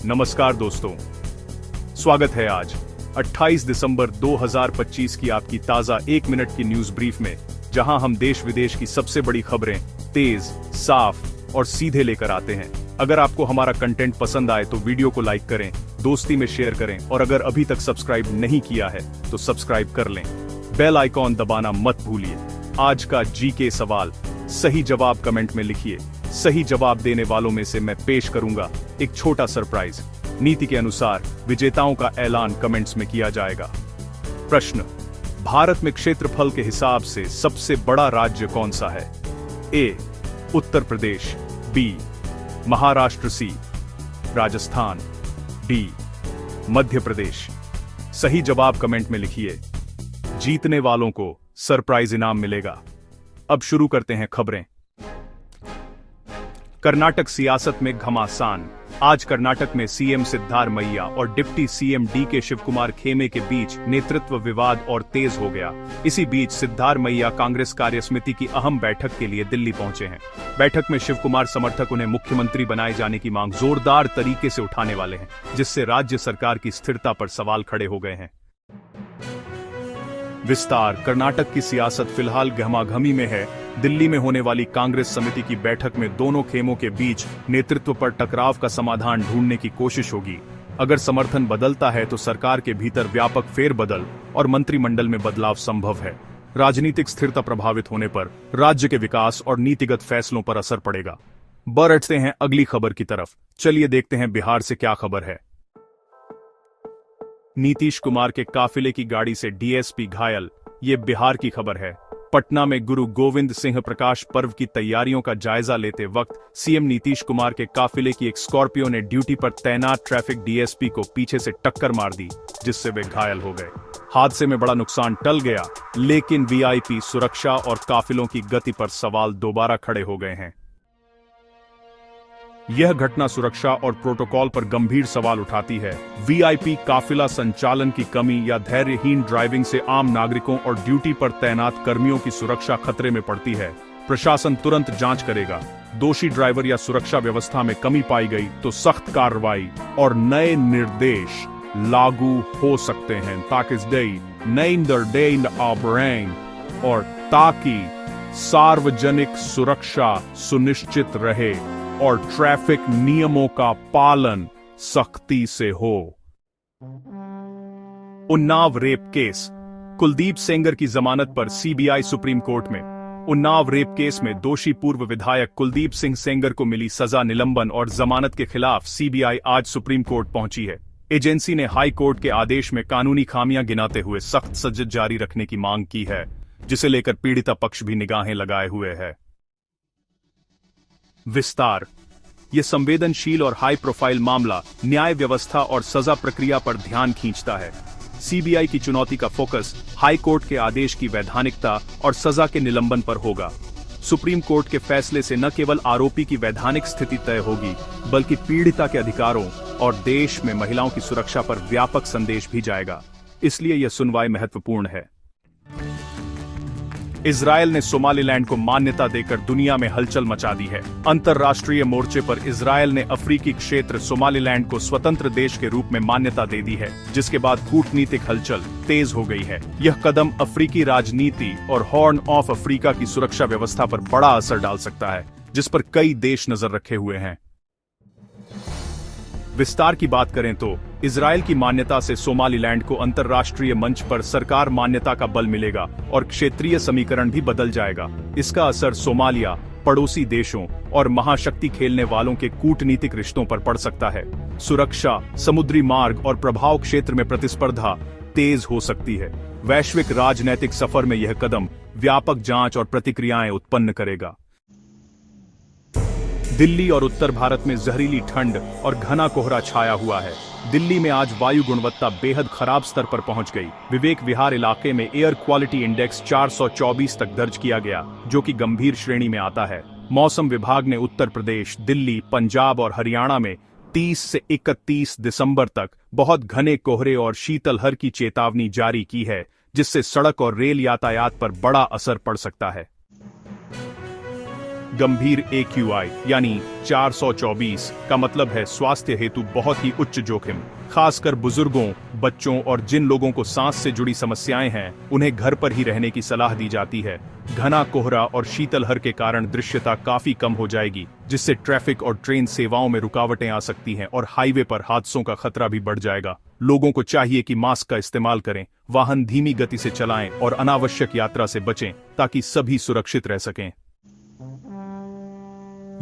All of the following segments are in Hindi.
नमस्कार दोस्तों, स्वागत है आज 28 दिसंबर 2025 की आपकी ताजा 1 मिनट की न्यूज ब्रीफ में, जहां हम देश विदेश की सबसे बड़ी खबरें तेज, साफ और सीधे लेकर आते हैं। अगर आपको हमारा कंटेंट पसंद आए तो वीडियो को लाइक करें, दोस्ती में शेयर करें और अगर अभी तक सब्सक्राइब नहीं किया है तो सब्सक्राइब कर लें। बेल आइकॉन दबाना मत भूलिए। आज का जीके सवाल, सही जवाब कमेंट में लिखिए। सही जवाब देने वालों में से मैं पेश करूंगा एक छोटा सरप्राइज। नीति के अनुसार विजेताओं का ऐलान कमेंट्स में किया जाएगा। प्रश्न, भारत में क्षेत्रफल के हिसाब से सबसे बड़ा राज्य कौन सा है? ए, उत्तर प्रदेश, बी, महाराष्ट्र, सी, राजस्थान, डी, मध्य प्रदेश। सही जवाब कमेंट में लिखिए। जीतने वालों को सरप्राइज इनाम मिलेगा। अब शुरू करते हैं खबरें। कर्नाटक सियासत में घमासान। आज कर्नाटक में सीएम सिद्धारमैया और डिप्टी सीएम डीके शिवकुमार खेमे के बीच नेतृत्व विवाद और तेज हो गया। इसी बीच सिद्धारमैया कांग्रेस कार्यसमिति की अहम बैठक के लिए दिल्ली पहुंचे हैं। बैठक में शिवकुमार समर्थक उन्हें मुख्यमंत्री बनाए जाने की मांग जोरदार तरीके से उठाने वाले हैं, जिससे राज्य सरकार की स्थिरता पर सवाल खड़े हो गए हैं। विस्तार, कर्नाटक की सियासत फिलहाल गहमागहमी में है। दिल्ली में होने वाली कांग्रेस समिति की बैठक में दोनों खेमों के बीच नेतृत्व पर टकराव का समाधान ढूंढने की कोशिश होगी। अगर समर्थन बदलता है तो सरकार के भीतर व्यापक फेरबदल और मंत्रिमंडल में बदलाव संभव है। राजनीतिक स्थिरता प्रभावित होने पर राज्य के विकास और नीतिगत फैसलों पर असर पड़ेगा। बढ़ते हैं अगली खबर की तरफ। चलिए देखते हैं बिहार से क्या खबर है। नीतीश कुमार के काफिले की गाड़ी से डीएसपी घायल, ये बिहार की खबर है। पटना में गुरु गोविंद सिंह प्रकाश पर्व की तैयारियों का जायजा लेते वक्त सीएम नीतीश कुमार के काफिले की एक स्कॉर्पियो ने ड्यूटी पर तैनात ट्रैफिक डीएसपी को पीछे से टक्कर मार दी, जिससे वे घायल हो गए। हादसे में बड़ा नुकसान टल गया, लेकिन वीआईपी सुरक्षा और काफिलों की गति पर सवाल दोबारा खड़े हो गए हैं। यह घटना सुरक्षा और प्रोटोकॉल पर गंभीर सवाल उठाती है। वीआईपी काफिला संचालन की कमी या धैर्यहीन ड्राइविंग से आम नागरिकों और ड्यूटी पर तैनात कर्मियों की सुरक्षा खतरे में पड़ती है। प्रशासन तुरंत जांच करेगा। दोषी ड्राइवर या सुरक्षा व्यवस्था में कमी पाई गई तो सख्त कार्रवाई और नए निर्देश लागू हो सकते हैं, और ताकि सार्वजनिक सुरक्षा सुनिश्चित रहे और ट्रैफिक नियमों का पालन सख्ती से हो। उन्नाव रेप केस, कुलदीप सेंगर की जमानत पर सीबीआई सुप्रीम कोर्ट में। उन्नाव रेप केस में दोषी पूर्व विधायक कुलदीप सिंह सेंगर को मिली सजा निलंबन और जमानत के खिलाफ सीबीआई आज सुप्रीम कोर्ट पहुंची है। एजेंसी ने हाई कोर्ट के आदेश में कानूनी खामियां गिनाते हुए सख्त सजा जारी रखने की मांग की है, जिसे लेकर पीड़िता पक्ष भी निगाहें लगाए हुए है। विस्तार, यह संवेदनशील और हाई प्रोफाइल मामला न्याय व्यवस्था और सजा प्रक्रिया पर ध्यान खींचता है। सीबीआई की चुनौती का फोकस हाई कोर्ट के आदेश की वैधानिकता और सजा के निलंबन पर होगा। सुप्रीम कोर्ट के फैसले से न केवल आरोपी की वैधानिक स्थिति तय होगी, बल्कि पीड़िता के अधिकारों और देश में महिलाओं की सुरक्षा पर व्यापक संदेश भी जाएगा। इसलिए यह सुनवाई महत्वपूर्ण है। इजरायल ने सोमालिलैंड को मान्यता देकर दुनिया में हलचल मचा दी है। अंतर्राष्ट्रीय मोर्चे पर इजरायल ने अफ्रीकी क्षेत्र सोमालिलैंड को स्वतंत्र देश के रूप में मान्यता दे दी है, जिसके बाद कूटनीतिक हलचल तेज हो गई है। यह कदम अफ्रीकी राजनीति और हॉर्न ऑफ अफ्रीका की सुरक्षा व्यवस्था पर बड़ा असर डाल सकता है, जिस पर कई देश नजर रखे हुए हैं। विस्तार की बात करें तो इजरायल की मान्यता से सोमालिलैंड को अंतर्राष्ट्रीय मंच पर सरकार मान्यता का बल मिलेगा और क्षेत्रीय समीकरण भी बदल जाएगा। इसका असर सोमालिया, पड़ोसी देशों और महाशक्ति खेलने वालों के कूटनीतिक रिश्तों पर पड़ सकता है। सुरक्षा, समुद्री मार्ग और प्रभाव क्षेत्र में प्रतिस्पर्धा तेज हो सकती है। वैश्विक राजनैतिक सफर में यह कदम व्यापक जांच और प्रतिक्रियाएं उत्पन्न करेगा। दिल्ली और उत्तर भारत में जहरीली ठंड और घना कोहरा छाया हुआ है। दिल्ली में आज वायु गुणवत्ता बेहद खराब स्तर पर पहुंच गई। विवेक विहार इलाके में एयर क्वालिटी इंडेक्स 424 तक दर्ज किया गया, जो कि गंभीर श्रेणी में आता है। मौसम विभाग ने उत्तर प्रदेश, दिल्ली, पंजाब और हरियाणा में 30 से 31 दिसंबर तक बहुत घने कोहरे और शीतलहर की चेतावनी जारी की है, जिससे सड़क और रेल यातायात पर बड़ा असर पड़ सकता है। गंभीर AQI यानी 424 का मतलब है स्वास्थ्य हेतु बहुत ही उच्च जोखिम। खासकर बुजुर्गों, बच्चों और जिन लोगों को सांस से जुड़ी समस्याएं हैं, उन्हें घर पर ही रहने की सलाह दी जाती है। घना कोहरा और शीतलहर के कारण दृश्यता काफी कम हो जाएगी, जिससे ट्रैफिक और ट्रेन सेवाओं में रुकावटें आ सकती हैं और हाईवे पर हादसों का खतरा भी बढ़ जाएगा। लोगों को चाहिए कि मास्क का इस्तेमाल करें, वाहन धीमी गति से चलाएं और अनावश्यक यात्रा से बचें ताकि सभी सुरक्षित रह सकें।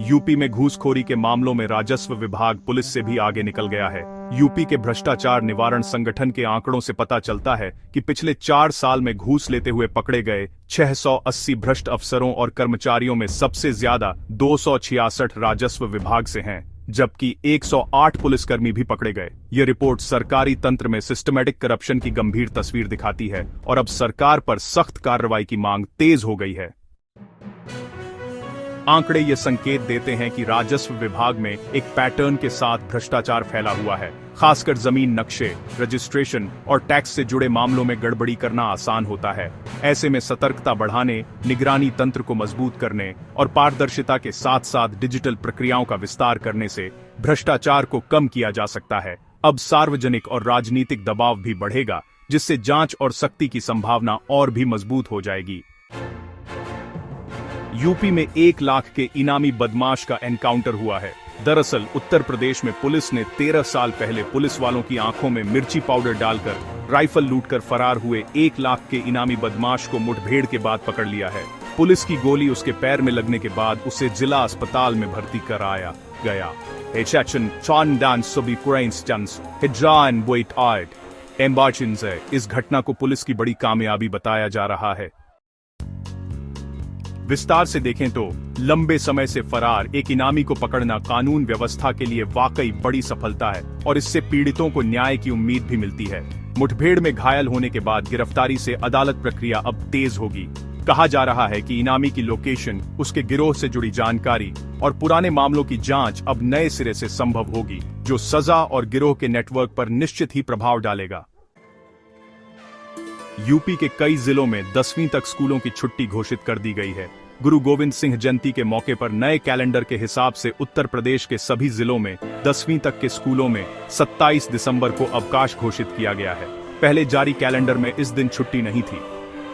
यूपी में घूसखोरी के मामलों में राजस्व विभाग पुलिस से भी आगे निकल गया है। यूपी के भ्रष्टाचार निवारण संगठन के आंकड़ों से पता चलता है कि पिछले 4 साल में घूस लेते हुए पकड़े गए 680 भ्रष्ट अफसरों और कर्मचारियों में सबसे ज्यादा 266 राजस्व विभाग से हैं, जबकि 108 पुलिसकर्मी भी पकड़े गए। यह रिपोर्ट सरकारी तंत्र में सिस्टमैटिक करप्शन की गंभीर तस्वीर दिखाती है और अब सरकार पर सख्त कार्रवाई की मांग तेज हो गई है। आंकड़े ये संकेत देते हैं कि राजस्व विभाग में एक पैटर्न के साथ भ्रष्टाचार फैला हुआ है। खासकर जमीन नक्शे, रजिस्ट्रेशन और टैक्स से जुड़े मामलों में गड़बड़ी करना आसान होता है। ऐसे में सतर्कता बढ़ाने, निगरानी तंत्र को मजबूत करने और पारदर्शिता के साथ साथ डिजिटल प्रक्रियाओं का विस्तार करने से भ्रष्टाचार को कम किया जा सकता है। अब सार्वजनिक और राजनीतिक दबाव भी बढ़ेगा, जिससे जांच और सख्ती की संभावना और भी मजबूत हो जाएगी। यूपी में 1 लाख के इनामी बदमाश का एनकाउंटर हुआ है। दरअसल उत्तर प्रदेश में पुलिस ने 13 साल पहले पुलिस वालों की आंखों में मिर्ची पाउडर डालकर राइफल लूटकर फरार हुए 1 लाख के इनामी बदमाश को मुठभेड़ के बाद पकड़ लिया है। पुलिस की गोली उसके पैर में लगने के बाद उसे जिला अस्पताल में भर्ती कराया गया। इस घटना को पुलिस की बड़ी कामयाबी बताया जा रहा है। विस्तार से देखें तो लंबे समय से फरार एक इनामी को पकड़ना कानून व्यवस्था के लिए वाकई बड़ी सफलता है और इससे पीड़ितों को न्याय की उम्मीद भी मिलती है। मुठभेड़ में घायल होने के बाद गिरफ्तारी से अदालत प्रक्रिया अब तेज होगी। कहा जा रहा है कि इनामी की लोकेशन, उसके गिरोह से जुड़ी जानकारी और पुराने मामलों की जांच अब नए सिरे से संभव होगी, जो सजा और गिरोह के नेटवर्क पर निश्चित ही प्रभाव डालेगा। यूपी के कई जिलों में 10वीं तक स्कूलों की छुट्टी घोषित कर दी गई है। गुरु गोविंद सिंह जयंती के मौके पर नए कैलेंडर के हिसाब से उत्तर प्रदेश के सभी जिलों में 10वीं तक के स्कूलों में 27 दिसंबर को अवकाश घोषित किया गया है। पहले जारी कैलेंडर में इस दिन छुट्टी नहीं थी,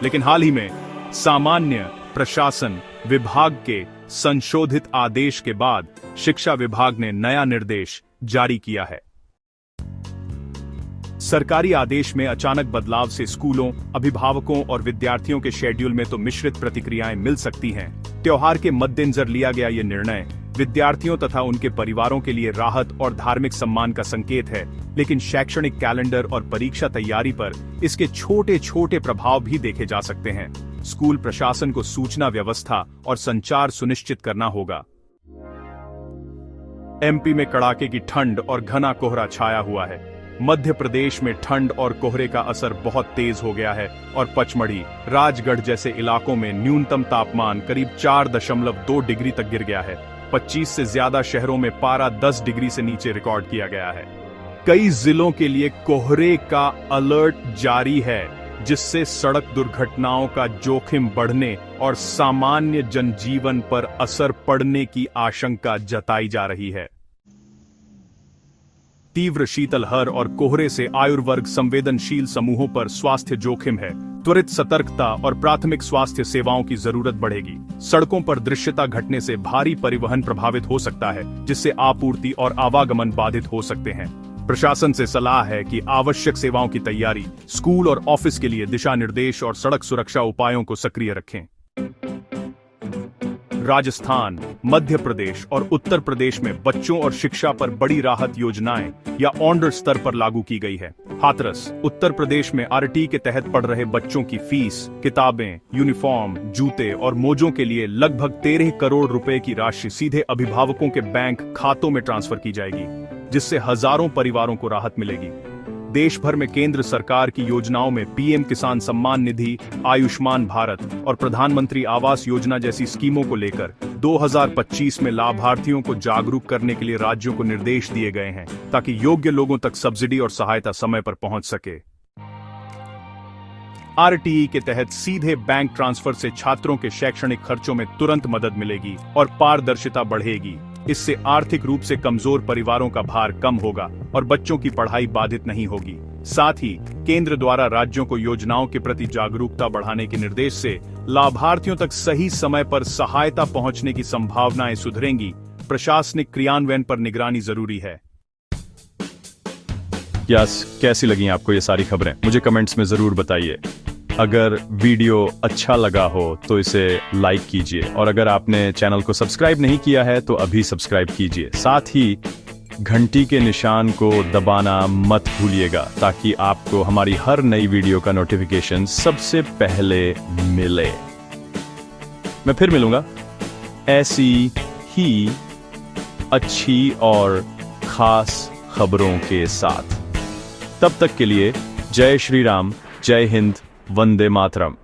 लेकिन हाल ही में सामान्य प्रशासन विभाग के संशोधित आदेश के बाद शिक्षा विभाग ने नया निर्देश जारी किया है। सरकारी आदेश में अचानक बदलाव से स्कूलों, अभिभावकों और विद्यार्थियों के शेड्यूल में तो मिश्रित प्रतिक्रियाएं मिल सकती हैं। त्योहार के मद्देनजर लिया गया ये निर्णय विद्यार्थियों तथा उनके परिवारों के लिए राहत और धार्मिक सम्मान का संकेत है, लेकिन शैक्षणिक कैलेंडर और परीक्षा तैयारी पर इसके छोटे-छोटे प्रभाव भी देखे जा सकते हैं। स्कूल प्रशासन को सूचना व्यवस्था और संचार सुनिश्चित करना होगा। एमपी में कड़ाके की ठंड और घना कोहरा छाया हुआ है। मध्य प्रदेश में ठंड और कोहरे का असर बहुत तेज हो गया है और पचमढ़ी, राजगढ़ जैसे इलाकों में न्यूनतम तापमान करीब 4.2 डिग्री तक गिर गया है। 25 से ज्यादा शहरों में पारा 10 डिग्री से नीचे रिकॉर्ड किया गया है। कई जिलों के लिए कोहरे का अलर्ट जारी है, जिससे सड़क दुर्घटनाओं का जोखिम बढ़ने और सामान्य जनजीवन पर असर पड़ने की आशंका जताई जा रही है। तीव्र शीतलहर और कोहरे से आयुर्वर्ग संवेदनशील समूहों पर स्वास्थ्य जोखिम है। त्वरित सतर्कता और प्राथमिक स्वास्थ्य सेवाओं की जरूरत बढ़ेगी। सड़कों पर दृश्यता घटने से भारी परिवहन प्रभावित हो सकता है, जिससे आपूर्ति और आवागमन बाधित हो सकते हैं। प्रशासन से सलाह है कि आवश्यक सेवाओं की तैयारी, स्कूल और ऑफिस के लिए दिशा निर्देश और सड़क सुरक्षा उपायों को सक्रिय रखें। राजस्थान, मध्य प्रदेश और उत्तर प्रदेश में बच्चों और शिक्षा पर बड़ी राहत योजनाएं या ऑर्डर स्तर पर लागू की गई है। हाथरस, उत्तर प्रदेश में आरटी के तहत पढ़ रहे बच्चों की फीस, किताबें, यूनिफॉर्म, जूते और मोजों के लिए लगभग 13 करोड़ रुपए की राशि सीधे अभिभावकों के बैंक खातों में ट्रांसफर की जाएगी, जिससे हजारों परिवारों को राहत मिलेगी। देश भर में केंद्र सरकार की योजनाओं में पीएम किसान सम्मान निधि, आयुष्मान भारत और प्रधानमंत्री आवास योजना जैसी स्कीमों को लेकर 2025 में लाभार्थियों को जागरूक करने के लिए राज्यों को निर्देश दिए गए हैं, ताकि योग्य लोगों तक सब्सिडी और सहायता समय पर पहुंच सके। आरटीई के तहत सीधे बैंक ट्रांसफर से छात्रों के शैक्षणिक खर्चों में तुरंत मदद मिलेगी और पारदर्शिता बढ़ेगी। इससे आर्थिक रूप से कमजोर परिवारों का भार कम होगा और बच्चों की पढ़ाई बाधित नहीं होगी। साथ ही केंद्र द्वारा राज्यों को योजनाओं के प्रति जागरूकता बढ़ाने के निर्देश से लाभार्थियों तक सही समय पर सहायता पहुंचने की संभावनाएं सुधरेंगी। प्रशासनिक क्रियान्वयन पर निगरानी जरूरी है। कैसी लगी आपको ये सारी खबरें? मुझे कमेंट्स में जरूर बताइए। अगर वीडियो अच्छा लगा हो तो इसे लाइक कीजिए और अगर आपने चैनल को सब्सक्राइब नहीं किया है तो अभी सब्सक्राइब कीजिए। साथ ही घंटी के निशान को दबाना मत भूलिएगा ताकि आपको हमारी हर नई वीडियो का नोटिफिकेशन सबसे पहले मिले। मैं फिर मिलूंगा ऐसी ही अच्छी और खास खबरों के साथ। तब तक के लिए जय श्री राम, जय हिंद, वंदे मातरम।